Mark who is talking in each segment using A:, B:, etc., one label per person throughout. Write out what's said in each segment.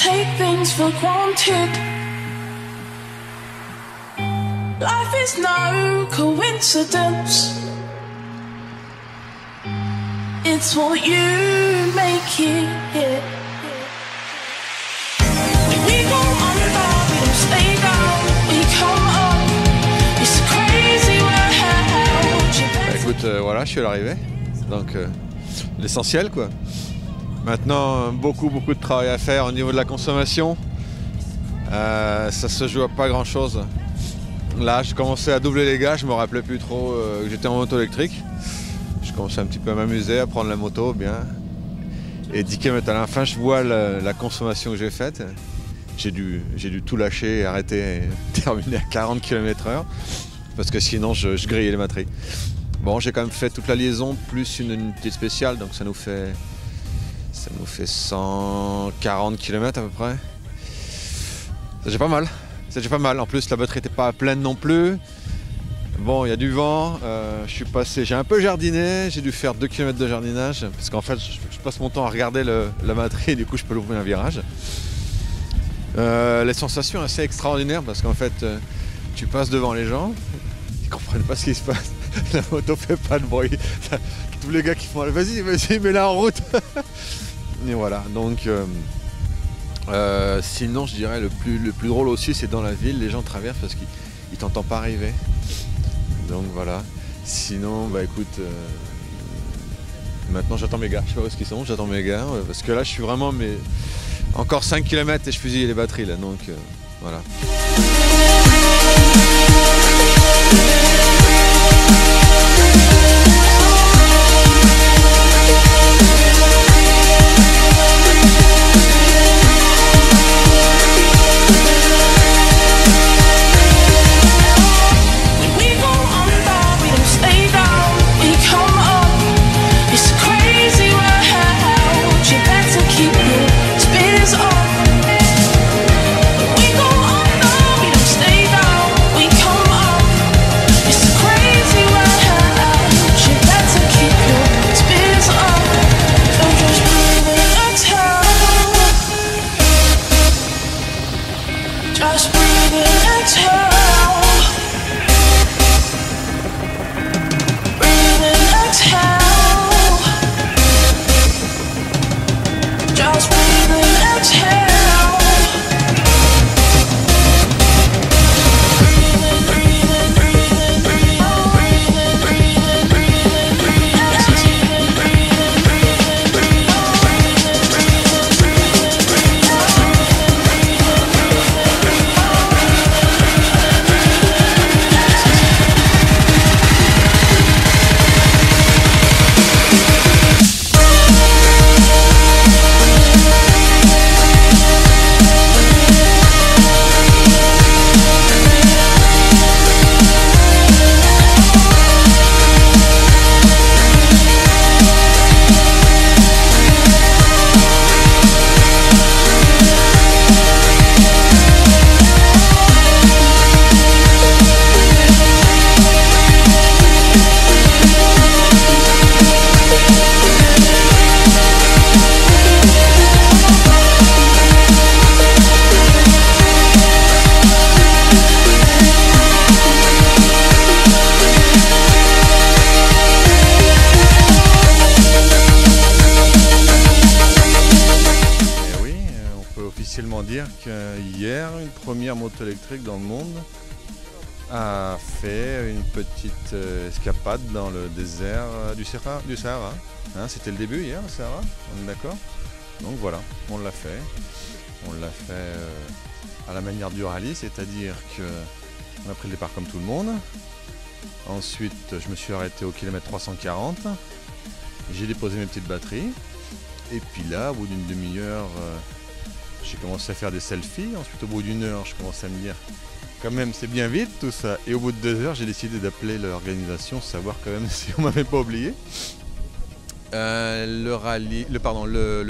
A: take things for granted. Life is no coincidence. It's what you make it. We go under, we don't stay down. We come up. It's a crazy world.
B: Écoute, voilà, je suis à l'arrivée. Donc l'essentiel quoi. Maintenant, beaucoup de travail à faire au niveau de la consommation. Ça se joue à pas grand chose. Là, j'ai commencé à doubler les gars, je me rappelais plus trop que j'étais en moto électrique. Je commençais un petit peu à m'amuser, à prendre la moto bien. Et 10 km à la fin, je vois la consommation que j'ai faite. J'ai dû tout lâcher, arrêter et terminer à 40 km/h. Parce que sinon, je grillais les batteries. Bon, j'ai quand même fait toute la liaison, plus une unité spéciale, donc ça nous fait 140 km à peu près. C'est déjà pas mal. C'est déjà pas mal. En plus, la batterie n'était pas pleine non plus. Bon, il y a du vent. J'ai un peu jardiné. J'ai dû faire 2 km de jardinage. Parce qu'en fait, je passe mon temps à regarder la batterie et du coup, je peux l'ouvrir un virage. Les sensations assez extraordinaires parce qu'en fait, tu passes devant les gens. Ils comprennent pas ce qui se passe. La moto fait pas de bruit. Tous les gars qui font vas-y, mets-la en route. Et voilà, donc sinon je dirais le plus drôle aussi c'est dans la ville, les gens traversent parce qu'ils t'entendent pas arriver. Donc voilà, sinon bah écoute, maintenant j'attends mes gars, je sais pas où est-ce qu'ils sont, j'attends mes gars, parce que là je suis vraiment encore 5 km et je fusille les batteries là, donc voilà.
A: Just breathe in and exhale. Breathe in, exhale. Just breathe in, exhale.
B: Dire qu'hier, une première moto électrique dans le monde a fait une petite escapade dans le désert du Sahara. Hein, c'était le début hier, le Sahara, on est d'accord? Donc voilà, on l'a fait. On l'a fait à la manière du rallye, c'est-à-dire qu'on a pris le départ comme tout le monde. Ensuite, je me suis arrêté au kilomètre 340. J'ai déposé mes petites batteries. Et puis là, au bout d'une demi-heure, j'ai commencé à faire des selfies. Ensuite, au bout d'une heure, je commençais à me dire quand même c'est bien vite tout ça. Et au bout de 2 heures, j'ai décidé d'appeler l'organisation, savoir quand même si on m'avait pas oublié. Le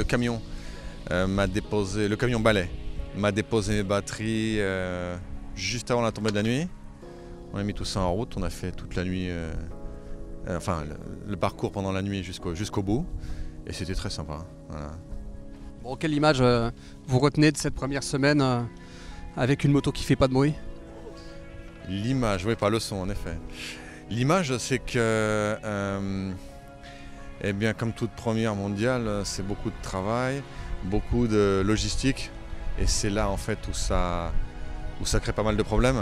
B: camion m'a déposé, le camion balai m'a déposé mes batteries juste avant la tombée de la nuit. On a mis tout ça en route, on a fait toute la nuit, le parcours pendant la nuit jusqu'au bout. Et c'était très sympa. Voilà.
C: Bon, quelle image vous retenez de cette première semaine avec une moto qui fait pas de bruit?
B: L'image, oui, pas le son en effet. L'image, c'est que, eh bien, comme toute première mondiale, c'est beaucoup de travail, beaucoup de logistique, et c'est là en fait où ça crée pas mal de problèmes.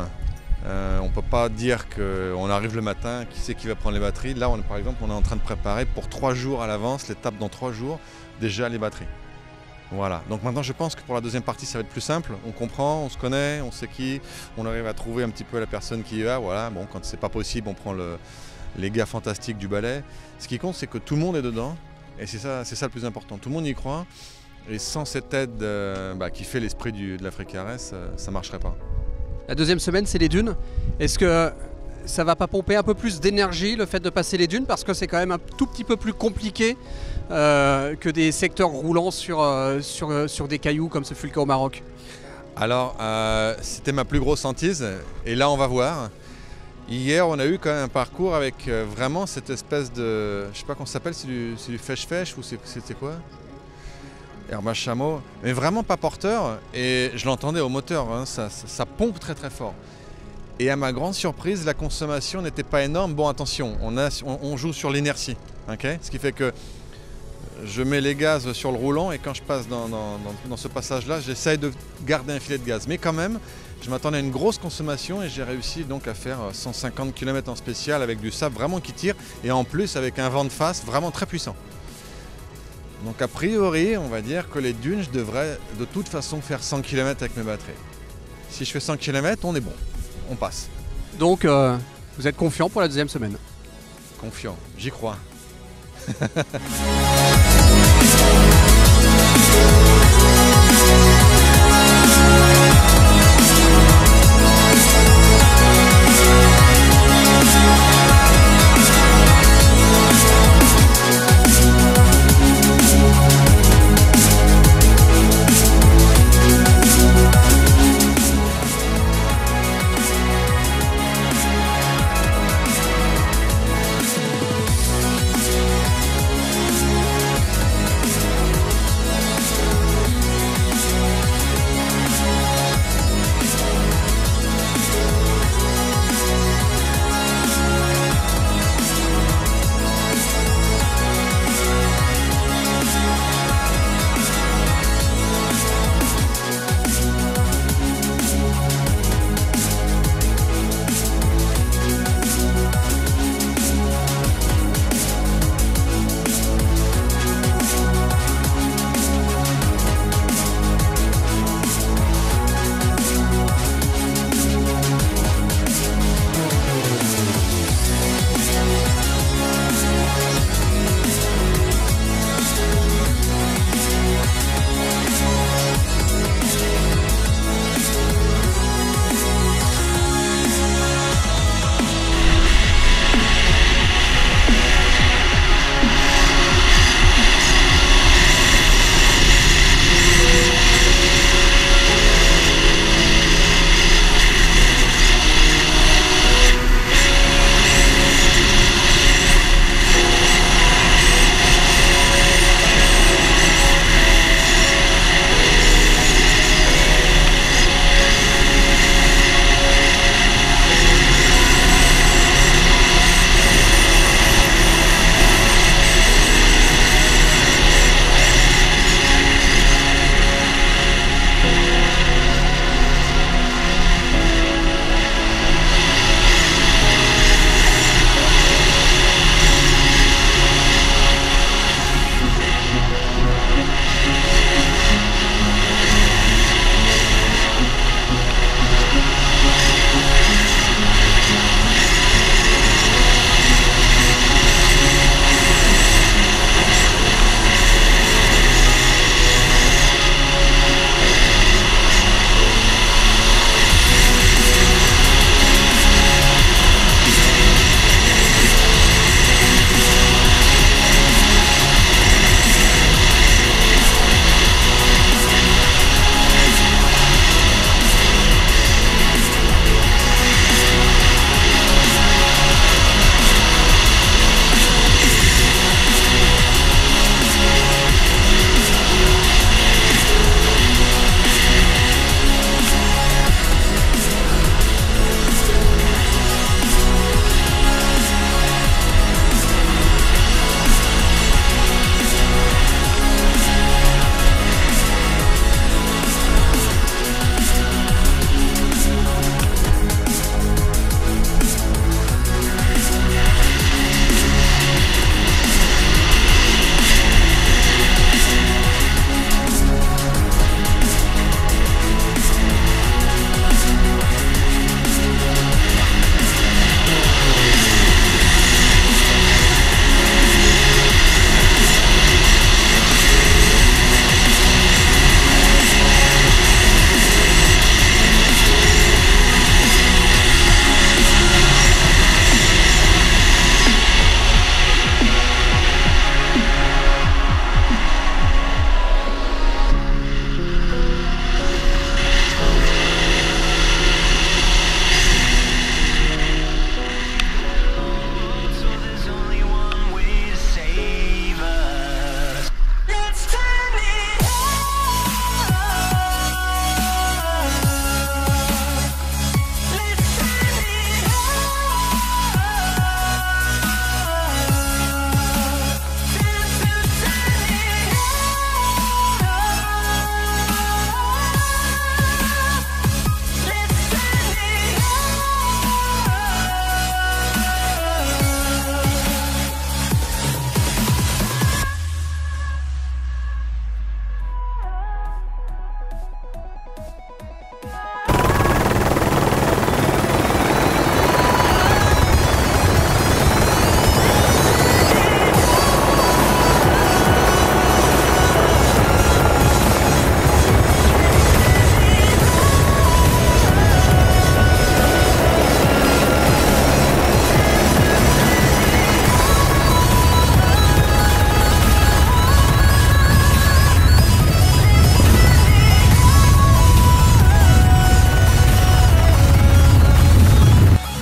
B: On ne peut pas dire qu'on arrive le matin, qui c'est qui va prendre les batteries. Là, par exemple, on est en train de préparer pour 3 jours à l'avance, l'étape dans 3 jours, déjà les batteries. Voilà, donc maintenant je pense que pour la deuxième partie ça va être plus simple, on comprend, on se connaît, on sait qui, on arrive à trouver un petit peu la personne qui y va, voilà, bon quand c'est pas possible on prend les gars fantastiques du ballet. Ce qui compte c'est que tout le monde est dedans et c'est ça le plus important, tout le monde y croit et sans cette aide qui fait l'esprit de l'Africa-RS, ça marcherait pas.
C: La deuxième semaine, c'est les dunes. Est-ce que ça va pas pomper un peu plus d'énergie le fait de passer les dunes parce que c'est quand même un tout petit peu plus compliqué que des secteurs roulants sur des cailloux comme ce fut le cas au Maroc?
B: Alors, c'était ma plus grosse hantise et là on va voir. Hier, on a eu quand même un parcours avec vraiment cette espèce de... Je sais pas comment ça s'appelle, c'est du fèche-fèche ou c'était quoi? Herbe à chameau, mais vraiment pas porteur et je l'entendais au moteur, hein, ça pompe très très fort. Et à ma grande surprise, la consommation n'était pas énorme. Bon, attention, on joue sur l'inertie, okay, ce qui fait que je mets les gaz sur le roulant et quand je passe dans ce passage-là, j'essaye de garder un filet de gaz. Mais quand même, je m'attendais à une grosse consommation et j'ai réussi donc à faire 150 km en spécial avec du sable vraiment qui tire et en plus avec un vent de face vraiment très puissant. Donc a priori, on va dire que les dunes, je devrais de toute façon faire 100 km avec mes batteries. Si je fais 100 km, on est bon. On passe.
C: Donc, vous êtes confiant pour la deuxième semaine?
B: Confiant, j'y crois.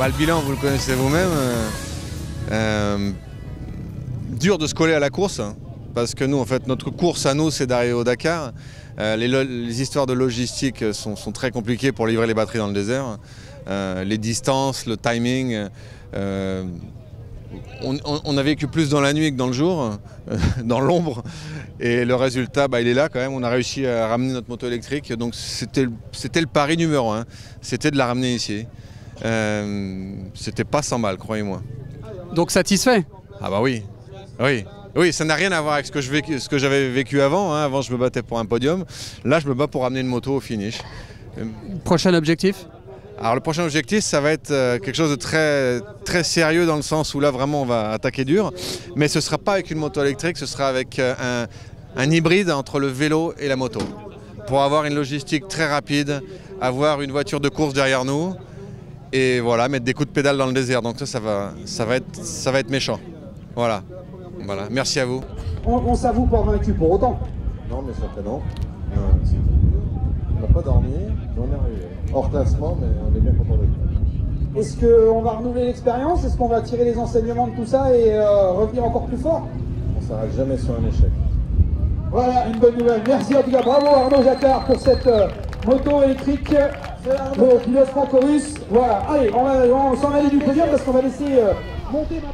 B: Bah, le bilan, vous le connaissez vous-même. Dur de se coller à la course, hein, parce que nous, en fait, notre course à nous, c'est d'arriver au Dakar. Les histoires de logistique sont très compliquées pour livrer les batteries dans le désert. Les distances, le timing. On a vécu plus dans la nuit que dans le jour, dans l'ombre. Et le résultat, bah, il est là quand même. On a réussi à ramener notre moto électrique. Donc c'était le pari numéro 1. C'était de la ramener ici. C'était pas 100 balles, croyez-moi.
C: Donc satisfait?
B: Ah bah oui. Oui, ça n'a rien à voir avec ce que j'avais vécu avant. Hein. Avant, je me battais pour un podium. Là, je me bats pour ramener une moto au finish.
C: Prochain objectif?
B: Alors le prochain objectif, ça va être quelque chose de très, très sérieux dans le sens où là vraiment on va attaquer dur. Mais ce ne sera pas avec une moto électrique, ce sera avec un hybride entre le vélo et la moto. Pour avoir une logistique très rapide, avoir une voiture de course derrière nous et voilà, mettre des coups de pédale dans le désert. Donc ça va être méchant. Voilà. Merci à vous.
D: On s'avoue pas vaincu pour autant.
B: Non mais certainement. On n'a pas dormi, mais on est arrivé. Hors classement, mais on est bien content d'être là.
D: Est-ce qu'on va renouveler l'expérience? Est-ce qu'on va tirer les enseignements de tout ça et revenir encore plus fort?
B: On ne s'arrête jamais sur un échec.
D: Voilà, une bonne nouvelle. Merci en tout cas. Bravo Arnaud Jacquard pour cette moto électrique. Le pilote franco-russe. Voilà. Allez, on s'en aller du podium parce qu'on va laisser monter maintenant.